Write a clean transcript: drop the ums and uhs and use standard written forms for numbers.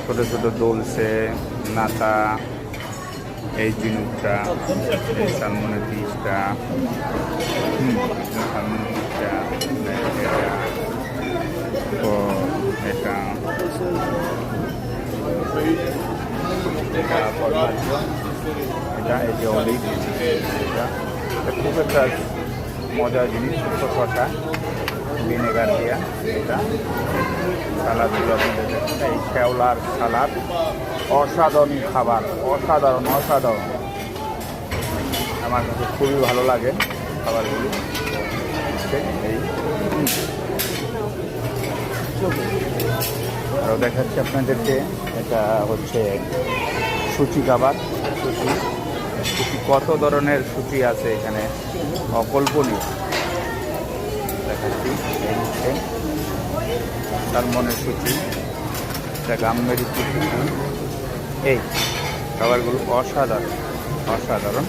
ছোট ছোট দোলসে নাতা, এই ঝিনুকটা, এই সালমনের পিসটা, সালমনের পিসটা, এটা এটা এই যে অলিভ, এটা খুব একটা মজার জিনিস, ছোটো শসা ভিনেগার দেওয়া। এটা সালাদগুলো আপনাদের দেখুন, এই শ্যাওলার সালাদ, অসাধারণ খাবার, অসাধারণ অসাধারণ। আমার কাছে খুবই ভালো লাগে খাবারগুলি। এই আরও দেখাচ্ছি আপনাদেরকে, এটা হচ্ছে সুচি খাবার। সুচি সুচি কত ধরনের সুচি আছে এখানে, অকল্পনীয়। দেখাচ্ছি এই হচ্ছে সালমনের সুচি, এটা গামমেরি সুচি। এই খাবারগুলো অসাধারণ অসাধারণ।